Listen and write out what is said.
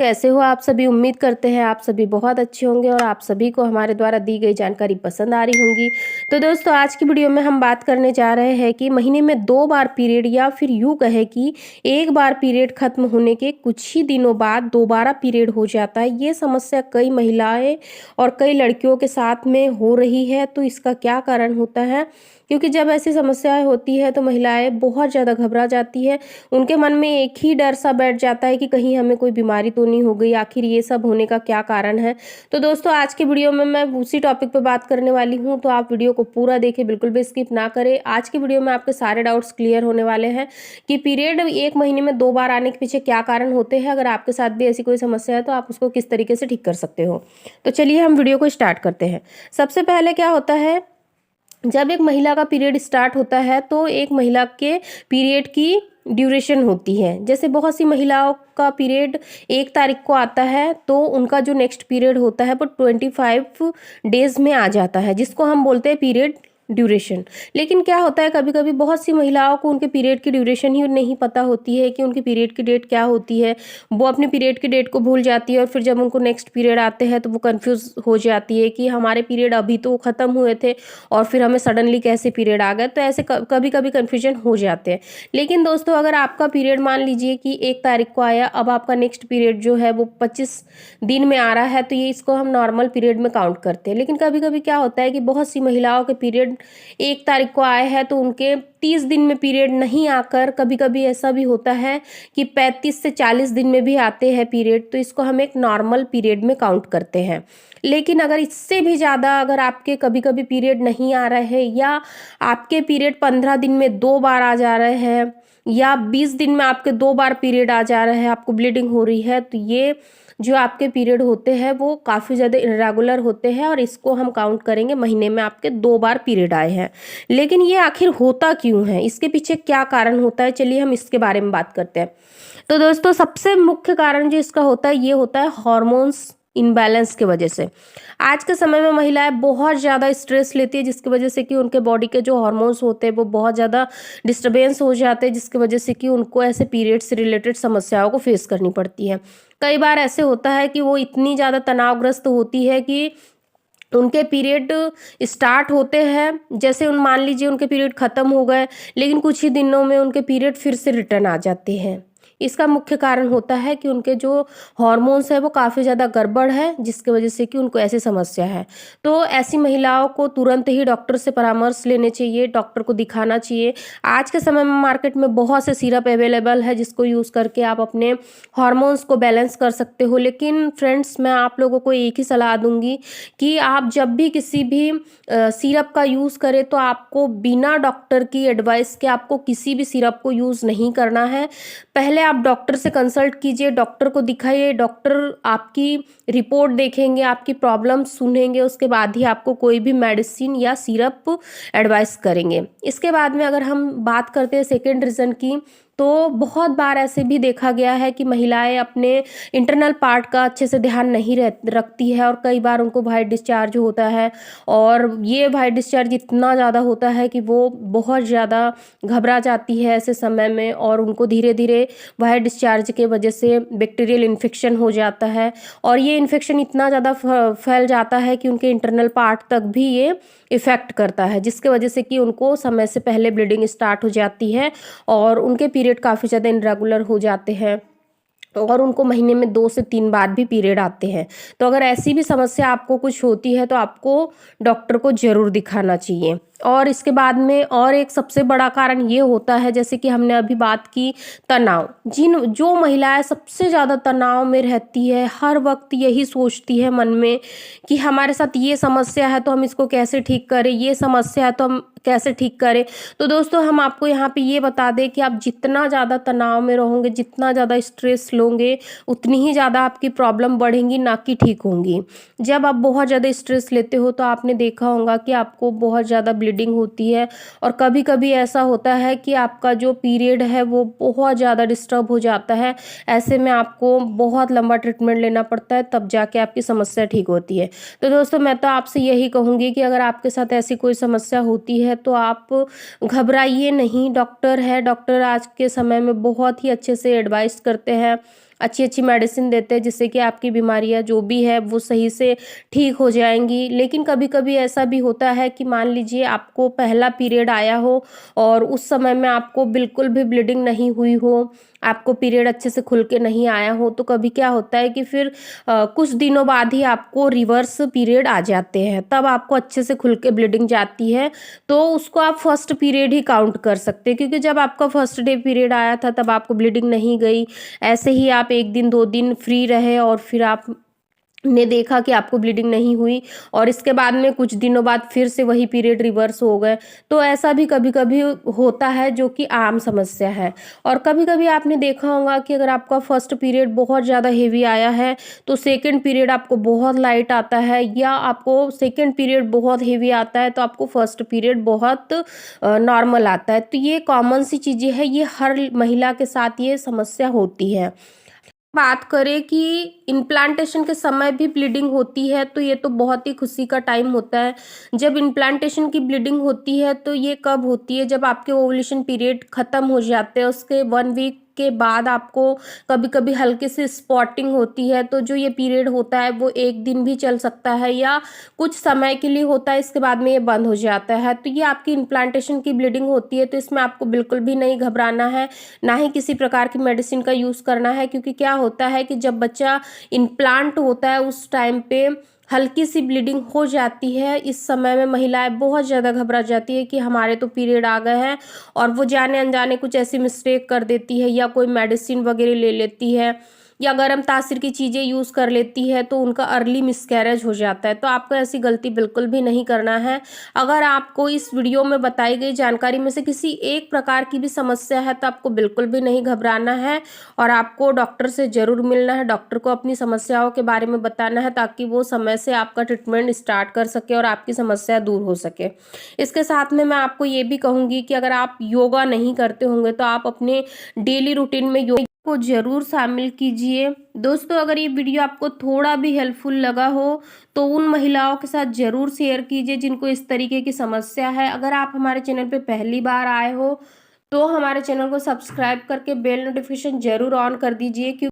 कैसे हो आप सभी। उम्मीद करते हैं आप सभी बहुत अच्छे होंगे और आप सभी को हमारे द्वारा दी गई जानकारी पसंद आ रही होंगी। तो दोस्तों आज की वीडियो में हम बात करने जा रहे हैं कि महीने में 2 बार पीरियड या फिर यूँ कहे कि एक बार पीरियड खत्म होने के कुछ ही दिनों बाद दोबारा पीरियड हो जाता है। ये समस्या कई महिलाएं और कई लड़कियों के साथ में हो रही है। तो इसका क्या कारण होता है, क्योंकि जब ऐसी समस्याएं होती है तो महिलाएं बहुत ज़्यादा घबरा जाती है। उनके मन में एक ही डर सा बैठ जाता है कि कहीं हमें कोई बीमारी तो नहीं हो गई, आखिर ये सब होने का क्या कारण है। तो दोस्तों आज की वीडियो में मैं उसी टॉपिक पे बात करने वाली हूँ, तो आप वीडियो को पूरा देखें, बिल्कुल भी स्किप ना करें। आज की वीडियो में आपके सारे डाउट्स क्लियर होने वाले हैं कि पीरियड एक महीने में 2 बार आने के पीछे क्या कारण होते हैं। अगर आपके साथ भी ऐसी कोई समस्या है तो आप उसको किस तरीके से ठीक कर सकते हो। तो चलिए हम वीडियो को स्टार्ट करते हैं। सबसे पहले क्या होता है, जब एक महिला का पीरियड स्टार्ट होता है तो एक महिला के पीरियड की ड्यूरेशन होती है। जैसे बहुत सी महिलाओं का पीरियड 1 तारीख को आता है तो उनका जो नेक्स्ट पीरियड होता है वो 25 डेज में आ जाता है, जिसको हम बोलते हैं पीरियड ड्यूरेशन। लेकिन क्या होता है, कभी कभी बहुत सी महिलाओं को उनके पीरियड की ड्यूरेशन ही नहीं पता होती है कि उनकी पीरियड की डेट क्या होती है। वो अपने पीरियड की डेट को भूल जाती है और फिर जब उनको नेक्स्ट पीरियड आते हैं तो वो कंफ्यूज हो जाती है कि हमारे पीरियड अभी तो ख़त्म हुए थे और फिर हमें सडनली कैसे पीरियड आ गए। तो ऐसे कभी कभी कन्फ्यूजन हो जाते हैं। लेकिन दोस्तों अगर आपका पीरियड मान लीजिए कि 1 तारीख को आया, अब आपका नेक्स्ट पीरियड जो है वो 25 दिन में आ रहा है, तो ये इसको हम नॉर्मल पीरियड में काउंट करते हैं। लेकिन कभी कभी क्या होता है कि बहुत सी महिलाओं के पीरियड 1 तारीख को आए हैं तो उनके 30 दिन में पीरियड नहीं आकर कभी कभी ऐसा भी होता है कि 35 से 40 दिन में भी आते हैं पीरियड, तो इसको हम एक नॉर्मल पीरियड में काउंट करते हैं। लेकिन अगर इससे भी ज़्यादा अगर आपके कभी कभी पीरियड नहीं आ रहे हैं या आपके पीरियड 15 दिन में 2 बार आ जा रहे हैं या 20 दिन में आपके 2 बार पीरियड आ जा रहे हैं, आपको ब्लीडिंग हो रही है, तो ये जो आपके पीरियड होते हैं वो काफ़ी ज़्यादा इरेगुलर होते हैं और इसको हम काउंट करेंगे महीने में आपके 2 बार पीरियड आए हैं। लेकिन ये आखिर होता क्यों है, इसके पीछे क्या कारण होता है, चलिए हम इसके बारे में बात करते हैं। तो दोस्तों सबसे मुख्य कारण जो इसका होता है ये होता है हार्मोन्स इनबैलेंस की वजह से। आज के समय में महिलाएं बहुत ज़्यादा स्ट्रेस लेती है, जिसकी वजह से कि उनके बॉडी के जो हार्मोन्स होते हैं वो बहुत ज़्यादा डिस्टर्बेंस हो जाते हैं, जिसकी वजह से कि उनको ऐसे पीरियड से रिलेटेड समस्याओं को फेस करनी पड़ती है। कई बार ऐसे होता है कि वो इतनी ज़्यादा तनावग्रस्त होती है कि उनके पीरियड स्टार्ट होते हैं, जैसे उन मान लीजिए उनके पीरियड ख़त्म हो गए, लेकिन कुछ ही दिनों में उनके पीरियड फिर से रिटर्न आ जाते हैं। इसका मुख्य कारण होता है कि उनके जो हार्मोन्स है वो काफ़ी ज़्यादा गड़बड़ है, जिसकी वजह से कि उनको ऐसी समस्या है। तो ऐसी महिलाओं को तुरंत ही डॉक्टर से परामर्श लेने चाहिए, डॉक्टर को दिखाना चाहिए। आज के समय में मार्केट में बहुत से सिरप अवेलेबल है जिसको यूज़ करके आप अपने हार्मोन्स को बैलेंस कर सकते हो। लेकिन फ्रेंड्स मैं आप लोगों को एक ही सलाह दूंगी कि आप जब भी किसी भी सिरप का यूज़ करें तो आपको बिना डॉक्टर की एडवाइस के आपको किसी भी सिरप को यूज़ नहीं करना है। पहले आप डॉक्टर से कंसल्ट कीजिए, डॉक्टर को दिखाइए, डॉक्टर आपकी रिपोर्ट देखेंगे, आपकी प्रॉब्लम सुनेंगे, उसके बाद ही आपको कोई भी मेडिसिन या सिरप एडवाइस करेंगे। इसके बाद में अगर हम बात करते हैं सेकेंड रीज़न की, तो बहुत बार ऐसे भी देखा गया है कि महिलाएं अपने इंटरनल पार्ट का अच्छे से ध्यान नहीं रखती है और कई बार उनको वाइट डिस्चार्ज होता है। और ये वाइट डिस्चार्ज इतना ज़्यादा होता है कि वो बहुत ज़्यादा घबरा जाती है ऐसे समय में, और उनको धीरे धीरे वाइट डिस्चार्ज के वजह से बैक्टीरियल इन्फेक्शन हो जाता है और ये इन्फेक्शन इतना ज़्यादा फैल जाता है कि उनके इंटरनल पार्ट तक भी ये इफ़ेक्ट करता है, जिसके वजह से कि उनको समय से पहले ब्लीडिंग स्टार्ट हो जाती है और उनके पीरियड काफ़ी ज़्यादा इरेगुलर हो जाते हैं और उनको महीने में 2 से 3 बार भी पीरियड आते हैं। तो अगर ऐसी भी समस्या आपको कुछ होती है तो आपको डॉक्टर को ज़रूर दिखाना चाहिए। और इसके बाद में और एक सबसे बड़ा कारण ये होता है, जैसे कि हमने अभी बात की तनाव। जो महिलाएं सबसे ज़्यादा तनाव में रहती है, हर वक्त यही सोचती है मन में कि हमारे साथ ये समस्या है तो हम इसको कैसे ठीक करें, ये समस्या है तो हम कैसे ठीक करें। तो दोस्तों हम आपको यहाँ पे ये बता दें कि आप जितना ज़्यादा तनाव में रहोगे, जितना ज़्यादा स्ट्रेस लोगे, उतनी ही ज़्यादा आपकी प्रॉब्लम बढ़ेंगी, ना कि ठीक होंगी। जब आप बहुत ज़्यादा स्ट्रेस लेते हो तो आपने देखा होगा कि आपको बहुत ज़्यादा ब्लीडिंग होती है और कभी कभी ऐसा होता है कि आपका जो पीरियड है वो बहुत ज़्यादा डिस्टर्ब हो जाता है। ऐसे में आपको बहुत लंबा ट्रीटमेंट लेना पड़ता है, तब जाके आपकी समस्या ठीक होती है। तो दोस्तों मैं तो आपसे यही कहूँगी कि अगर आपके साथ ऐसी कोई समस्या होती है तो आप घबराइए नहीं। डॉक्टर है, डॉक्टर आज के समय में बहुत ही अच्छे से एडवाइस करते हैं, अच्छी अच्छी मेडिसिन देते हैं जिससे कि आपकी बीमारियां जो भी है वो सही से ठीक हो जाएंगी। लेकिन कभी कभी ऐसा भी होता है कि मान लीजिए आपको पहला पीरियड आया हो और उस समय में आपको बिल्कुल भी ब्लीडिंग नहीं हुई हो, आपको पीरियड अच्छे से खुल के नहीं आया हो, तो कभी क्या होता है कि फिर कुछ दिनों बाद ही आपको रिवर्स पीरियड आ जाते हैं, तब आपको अच्छे से खुल के ब्लीडिंग जाती है। तो उसको आप फर्स्ट पीरियड ही काउंट कर सकते हैं, क्योंकि जब आपका फर्स्ट डे पीरियड आया था तब आपको ब्लीडिंग नहीं गई। ऐसे ही आप 1 दिन 2 दिन फ्री रहे और फिर आप ने देखा कि आपको ब्लीडिंग नहीं हुई और इसके बाद में कुछ दिनों बाद फिर से वही पीरियड रिवर्स हो गए। तो ऐसा भी कभी कभी होता है, जो कि आम समस्या है। और कभी कभी आपने देखा होगा कि अगर आपका फर्स्ट पीरियड बहुत ज़्यादा हेवी आया है तो सेकंड पीरियड आपको बहुत लाइट आता है, या आपको सेकंड पीरियड बहुत हेवी आता है तो आपको फर्स्ट पीरियड बहुत नॉर्मल आता है। तो ये कॉमन सी चीज़ें हैं, ये हर महिला के साथ ये समस्या होती है। बात करें कि इम्प्लांटेशन के समय भी ब्लीडिंग होती है, तो ये तो बहुत ही खुशी का टाइम होता है। जब इम्प्लांटेशन की ब्लीडिंग होती है तो ये कब होती है, जब आपके ओवुलेशन पीरियड ख़त्म हो जाते हैं उसके 1 वीक के बाद आपको कभी कभी हल्की सी स्पॉटिंग होती है। तो जो ये पीरियड होता है वो 1 दिन भी चल सकता है या कुछ समय के लिए होता है, इसके बाद में ये बंद हो जाता है। तो ये आपकी इम्प्लांटेशन की ब्लीडिंग होती है, तो इसमें आपको बिल्कुल भी नहीं घबराना है, ना ही किसी प्रकार की मेडिसिन का यूज़ करना है। क्योंकि क्या होता है कि जब बच्चा इम्प्लांट होता है उस टाइम पे हल्की सी ब्लीडिंग हो जाती है। इस समय में महिलाएं बहुत ज़्यादा घबरा जाती है कि हमारे तो पीरियड आ गए हैं, और वो जाने अनजाने कुछ ऐसी मिस्टेक कर देती है या कोई मेडिसिन वगैरह ले लेती है या गर्म तासीर की चीज़ें यूज़ कर लेती है, तो उनका अर्ली मिसकैरेज हो जाता है। तो आपको ऐसी गलती बिल्कुल भी नहीं करना है। अगर आपको इस वीडियो में बताई गई जानकारी में से किसी एक प्रकार की भी समस्या है तो आपको बिल्कुल भी नहीं घबराना है और आपको डॉक्टर से ज़रूर मिलना है। डॉक्टर को अपनी समस्याओं के बारे में बताना है ताकि वो समय से आपका ट्रीटमेंट स्टार्ट कर सके और आपकी समस्या दूर हो सके। इसके साथ में मैं आपको ये भी कहूँगी कि अगर आप योगा नहीं करते होंगे तो आप अपने डेली रूटीन में योगा को जरूर शामिल कीजिए। दोस्तों, अगर ये वीडियो आपको थोड़ा भी हेल्पफुल लगा हो तो उन महिलाओं के साथ जरूर शेयर कीजिए जिनको इस तरीके की समस्या है। अगर आप हमारे चैनल पे पहली बार आए हो तो हमारे चैनल को सब्सक्राइब करके बेल नोटिफिकेशन जरूर ऑन कर दीजिए, क्योंकि